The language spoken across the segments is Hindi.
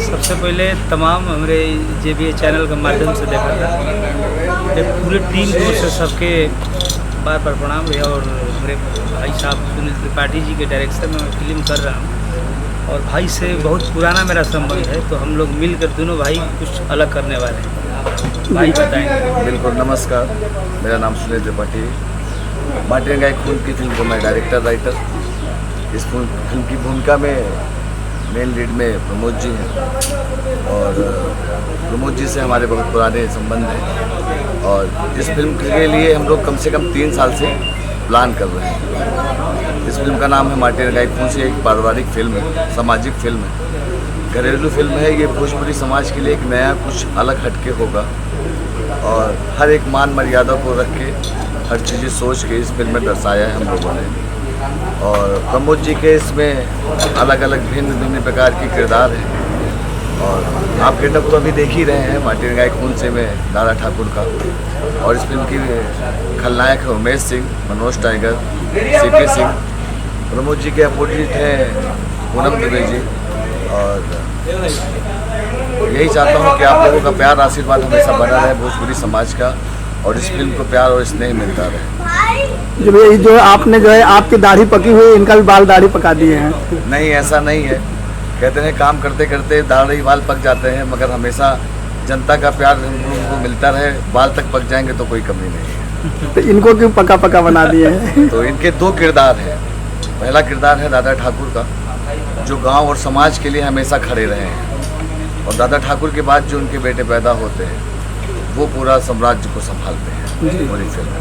सबसे पहले तमाम हमारे JBA चैनल के माध्यम से देखा था, पूरे टीम को से सबके बार बार प्रणाम भैया। और मेरे भाई साहब सुनील त्रिपाठी जी के डायरेक्शन में मैं फिल्म कर रहा हूँ और भाई से बहुत पुराना मेरा संबंध है, तो हम लोग मिलकर दोनों भाई कुछ अलग करने वाले हैं। भाई बताएंगे। बिल्कुल, नमस्कार, मेरा नाम सुनील त्रिपाठी है। माटी रंगाई खून की फिल्म को मैं डायरेक्टर राइटर, इस फिल्म की भूमिका में मेन लीड में प्रमोद जी हैं और प्रमोद जी से हमारे बहुत पुराने संबंध हैं और इस फिल्म के लिए हम लोग कम से कम 3 साल से प्लान कर रहे हैं। इस फिल्म का नाम है माटी रंगाई खून से। एक पारिवारिक फिल्म है, सामाजिक फिल्म है, घरेलू फिल्म है। ये भोजपुरी समाज के लिए एक नया कुछ अलग हटके होगा और हर एक मान मर्यादा को रख के हर चीज़ें सोच के इस फिल्म में दर्शाया है हम लोगों ने। और प्रमोद जी के इसमें अलग अलग भिन्न प्रकार के किरदार हैं और आप गेटअप तो अभी देख ही रहे हैं माटी रंगाई खून से में दादा ठाकुर का। और इस फिल्म की खलनायक है उमेश सिंह, मनोज टाइगर, CK सिंह। प्रमोद जी के अपोजिट हैं पूनम दुबे जी। और यही चाहता हूँ कि आप लोगों का प्यार आशीर्वाद हमेशा बना रहे भोजपुरी समाज का और इस फिल्म को प्यार और स्नेह मिलता रहे। जो आपने जो है आपकी दाढ़ी पकी हुई, इनका भी बाल दाढ़ी पका दिए हैं। नहीं, ऐसा नहीं है। कहते हैं काम करते करते दाढ़ी बाल पक जाते हैं, मगर हमेशा जनता का प्यार उनको मिलता रहे। बाल तक पक जाएंगे तो कोई कमी नहीं है। तो इनको क्यों पका पका बना दिए हैं? तो इनके 2 किरदार हैं। पहला किरदार है दादा ठाकुर का, जो गांव और समाज के लिए हमेशा खड़े रहे हैं और दादा ठाकुर के बाद जो उनके बेटे पैदा होते हैं वो पूरा साम्राज्य को संभालते हैं पूरी फिल्म में।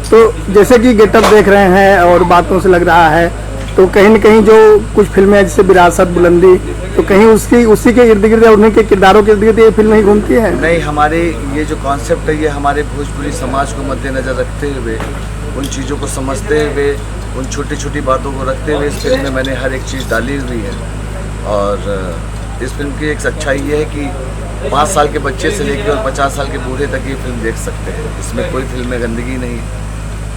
तो जैसे कि गेटअप देख रहे हैं और बातों से लग रहा है, तो कहीं न कहीं जो कुछ फिल्में जैसे विरासत, बुलंदी, तो कहीं उसी के इर्द गिर्द उन्हीं के किरदारों के इर्द गिर्द ये फिल्म ही घूमती है? नहीं, हमारे ये जो कॉन्सेप्ट है ये हमारे भोजपुरी समाज को मद्देनजर रखते हुए, उन चीज़ों को समझते हुए, उन छोटी छोटी बातों को रखते हुए इस फिल्म में मैंने हर एक चीज़ डाली हुई है। और इस फिल्म की एक सच्चाई ये है कि 5 साल के बच्चे से लेकर और 50 साल के बूढ़े तक ये फिल्म देख सकते हैं। इसमें कोई फिल्म में गंदगी नहीं है।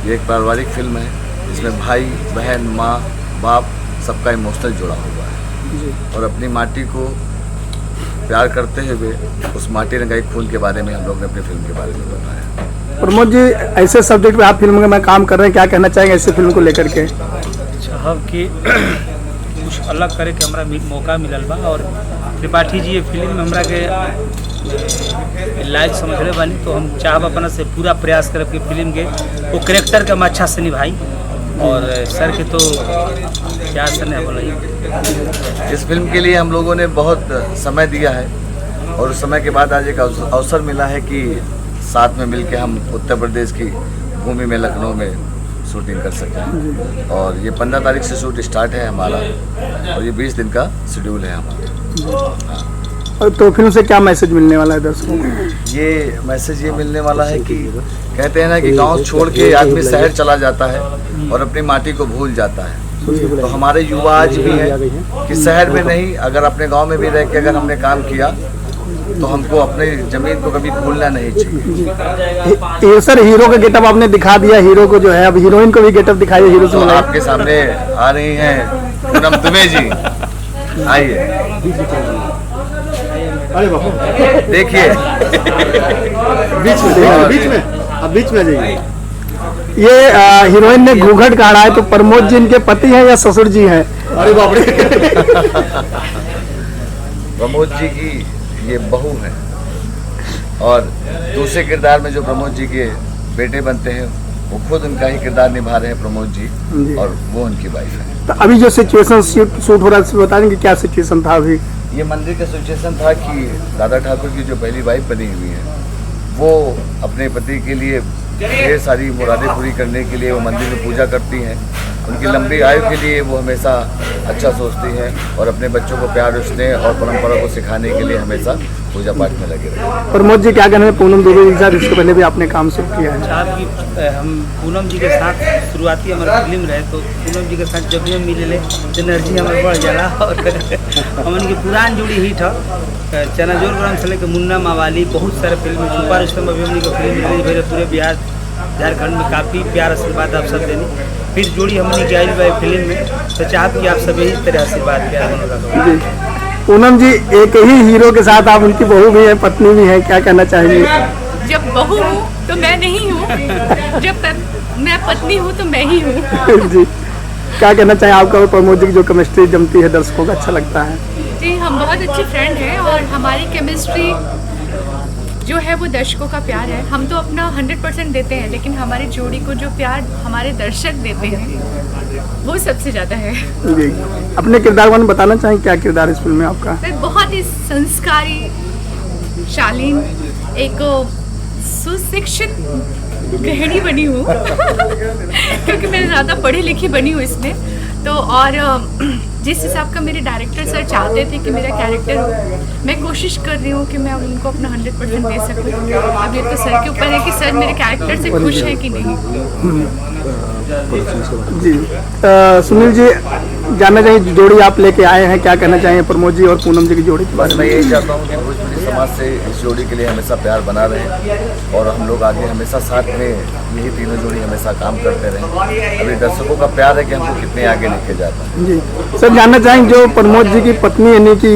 ये एक पारिवारिक फिल्म है। इसमें भाई बहन, माँ बाप सबका इमोशनल जुड़ा हुआ है और अपनी माटी को प्यार करते हुए उस माटी रंगाई खून के बारे में हम लोग ने अपनी फिल्म के बारे में बताया। प्रमोद जी, ऐसे सब्जेक्ट पे आप फिल्म में काम कर रहे हैं, क्या कहना चाहेंगे ऐसे फिल्म को लेकर के? चाहब कि कुछ अलग करे के हमरा मौका मिलल बा और त्रिपाठी जी ये फिल्म में हमरा के लायक समझ रहे बानी, तो हम चाहब अपना से पूरा प्रयास करब कि फिल्म के वो कैरेक्टर के हम अच्छा से निभाई और सर के तो क्या सर ने बोला। इस फिल्म के लिए हम लोगों ने बहुत समय दिया है और उस समय के बाद आज एक अवसर मिला है कि साथ में मिलकर हम उत्तर प्रदेश की भूमि में लखनऊ में शूटिंग कर सकें। और ये 15 तारीख से शूट स्टार्ट है हमारा और ये 20 दिन का शेड्यूल है हमारा। हाँ। और तो फिल्म से क्या मैसेज मिलने वाला है दर्शकों को? ये मैसेज ये मिलने वाला है कि कहते हैं ना कि गांव छोड़ के आदमी शहर चला जाता है और अपनी माटी को भूल जाता है। तो हमारे युवा आज भी हैं कि शहर में नहीं, अगर अपने गांव में भी रह के अगर हमने काम किया तो हमको अपने जमीन को कभी भूलना नहीं चाहिए। ये सर हीरो का गेटअप आपने दिखा दिया, हीरो को जो है अब हीरोइन को भी गेटअप दिखाइए। हीरो से आपके सामने आ रही हैं पूनम दुबे जी, आइए देखिए। बीच में जाइए। ये हीरोइन ने घूंघट काढ़ा है, तो प्रमोद जी इनके पति हैं या ससुर जी हैं? अरे बाप रे। प्रमोद जी की ये बहू है और दूसरे किरदार में जो प्रमोद जी के बेटे बनते हैं वो खुद उनका ही किरदार निभा रहे हैं प्रमोद जी और वो उनकी वाइफ है। तो अभी जो सिचुएशन शूट हो रहा है बता देंगे क्या सिचुएशन था अभी? ये मंदिर का सिचुएशन था कि दादा ठाकुर की जो पहली वाइफ बनी हुई है वो अपने पति के लिए ढेर सारी मुरादें पूरी करने के लिए वो मंदिर में पूजा करती हैं। उनकी लंबी आयु के लिए वो हमेशा अच्छा सोचती हैं और अपने बच्चों को प्यार, स्नेह और परंपरा को सिखाने के लिए हमेशा पूजा पाठ में लगे रहे। प्रमोद जी क्या कहना है पूनम दुबे के साथ? इसके पहले भी आपने काम शुरू किया है। साहब हम पूनम जी के साथ शुरुआती हमारा फिल्म रहे, तो पूनम जी के साथ जब भी हम मिले एनर्जी हमारे बढ़ जाला और हमन की पुरान जुड़ी हिट है चनाजोर ग्राम से लेकर मुन्ना मावाली, बहुत सारे फिल्म सुपर स्टार अभी हमने फिल्म रिलीज भैया पूरे बिहार झारखंड में काफ़ी प्यार आशीर्वाद आप सब देनी। फिर जोड़ी हमने की आई फिल्म में, तो चाहब कि आप सभी इस तरह आशीर्वाद प्यार बनोगा। पूनम जी, एक ही हीरो के साथ आप उनकी बहू भी है, पत्नी भी है, क्या कहना चाहेंगे? जब बहू हूँ तो मैं नहीं हूँ, जब मैं पत्नी हूँ तो मैं ही हूँ। जी, क्या कहना चाहें आपका और प्रमोद जी की जो केमिस्ट्री जमती है दर्शकों को अच्छा लगता है? जी, हम बहुत अच्छे फ्रेंड हैं और हमारी केमिस्ट्री जो है वो दर्शकों का प्यार है। हम तो अपना 100% देते हैं, लेकिन हमारी जोड़ी को जो प्यार हमारे दर्शक देते हैं वो सबसे ज़्यादा है। जी, अपने किरदार में बताना चाहें क्या किरदार इस फिल्म में आपका? मैं बहुत ही संस्कारी, शालीन, एक सुशिक्षित गृहिणी बनी हूँ क्योंकि मैं ज़्यादा पढ़ी लिखी बनी हूँ इसमें। तो और जिस हिसाब का मेरे डायरेक्टर सर चाहते थे कि मेरा कैरेक्टर हो, मैं कोशिश कर रही हूँ कि मैं उनको अपना 100% दे सकूँ। अब ये तो सर के ऊपर है कि सर मेरे कैरेक्टर से खुश है कि नहीं। जी, सुनील जी, जानना चाहिए जोड़ी आप लेके आए हैं, क्या कहना चाहिए प्रमोद जी और पूनम जी की जोड़ी के बारे बस में? मैं यही चाहता हूँ कि भोजपुरी समाज से इस जोड़ी के लिए हमेशा प्यार बना रहे और हम लोग आगे हमेशा साथ में यही तीनों जोड़ी हमेशा काम करते रहें। अभी दर्शकों का प्यार है कि हमको कितने आगे लेके जाता है। जी सर, जानना चाहेंगे जो प्रमोद जी की पत्नी यानी कि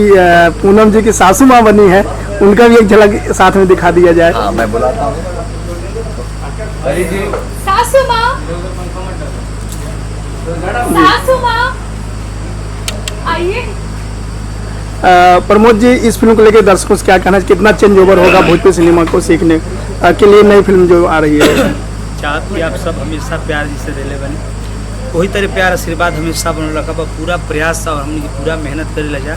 पूनम जी की सासू माँ बनी है, उनका भी एक झलक साथ में दिखा दिया जाए। हाँ, मैं बुलाता हूँ। सासू माँ, सासू माँ आइए। प्रमोद जी, इस फिल्म को लेकर दर्शकों से क्या कहना है, कितना चेंज ओवर होगा भोजपुरी सिनेमा को सीखने के लिए नई फिल्म जो आ रही है? चाहत कि आप सब हमेशा प्यार जिससे दिले बने वही तरह प्यार आशीर्वाद हमेशा बनल रखा बा। पूरा प्रयास और हमने पूरा मेहनत करे लगा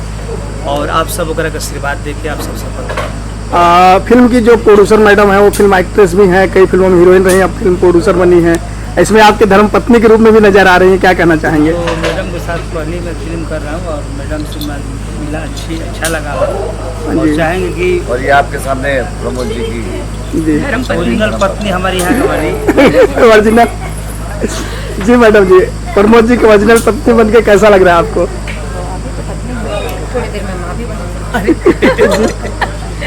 और आप सब ओकरा के आशीर्वाद दे के आप सब सफल करें। फिल्म की जो प्रोड्यूसर मैडम है वो फिल्म एक्ट्रेस भी हैं, कई फिल्मों में हीरोइन रही, अब फिल्म प्रोड्यूसर बनी है, इसमें आपके धर्म पत्नी के रूप में भी नजर आ रही हैं, क्या कहना चाहेंगे? तो मैडम के साथ पहले मैं फिल्म कर रहा हूँ और मैडम से मिला अच्छा लगा और जी। चाहेंगे कि और ये आपके सामने प्रमोद जी की जी, ओरिजिनल पत्नी हमारी यहाँ हमारी ओरिजिनल। जी मैडम जी, प्रमोद जी की ओरिजिनल पत्नी बन के कैसा लग रहा है आपको? थोड़ी देर में माँ भी बनेगी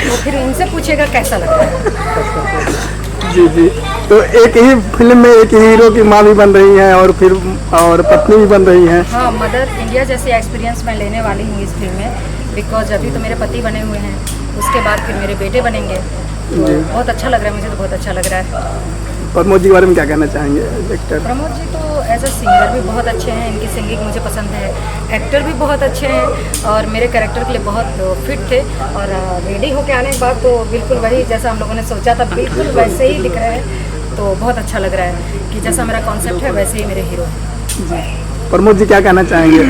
वो फिर इनसे पूछेगा कैसा लग रहा है। जी जी, तो एक ही फिल्म में एक ही हीरो की माँ भी बन रही हैं और फिर और पत्नी भी बन रही हैं। हाँ, मदर इंडिया जैसे एक्सपीरियंस मैं लेने वाली हूँ इस फिल्म में, बिकॉज अभी तो मेरे पति बने हुए हैं, उसके बाद फिर मेरे बेटे बनेंगे, तो बहुत अच्छा लग रहा है, मुझे तो बहुत अच्छा लग रहा है। प्रमोद जी के बारे में क्या कहना चाहेंगे एक्टर? प्रमोद जी तो एज अ सिंगर भी बहुत अच्छे हैं, इनकी सिंगिंग मुझे पसंद है, एक्टर भी बहुत अच्छे हैं और मेरे कैरेक्टर के लिए बहुत फिट थे और रेडी होके आने के बाद तो बिल्कुल वही जैसा हम लोगों ने सोचा था बिल्कुल वैसे ही दिख रहे हैं, तो बहुत अच्छा लग रहा है कि जैसा मेरा कॉन्सेप्ट है वैसे ही मेरे हीरो हैं। प्रमोद जी क्या कहना चाहेंगे?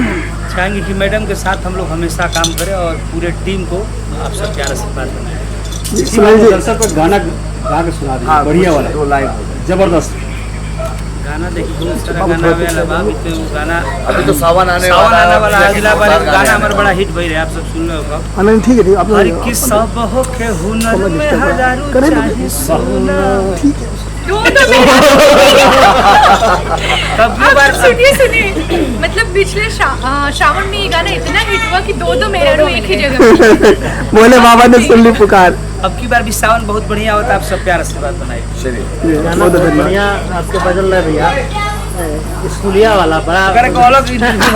चाहेंगे कि मैडम के साथ हम लोग हमेशा काम करें और पूरे टीम को आप सब प्यार आशीर्वाद बनाएं। सुनील जी, दर्शक को गाना गा के सुना दीजिए, बढ़िया वाला दो लाइन जबरदस्त। गाना देखिए बहुत सारा गाना वाला बा, अभी तो गाना अभी तो सावन आने सावन वाला आने वाला है, अगला बार बहुत सारे गाना गाने हमारा बड़ा हिट भई रहे, आप सब सुन रहे हो। आनंद ठीक है, ठीक, आप हर की सब हो के हुनर में हजारों करें चाहे सोना। ठीक है। वो तो मेरा तब की आप बार सुनिए मतलब पिछले श्रावण में ये गाना इतना हिट हुआ कि दो मेहरारू एक ही जगह। बोले बाबा ने सुन ली पुकार। अब की बार भी सावन बहुत बढ़िया होता है, आप सब प्यार आशीर्वाद बनाए। चलिए, बहुत धन्यवाद। बढ़िया आपके बदल रहे भैया, स्कूलिया वाला बड़ा अगर को अलग इंटरव्यू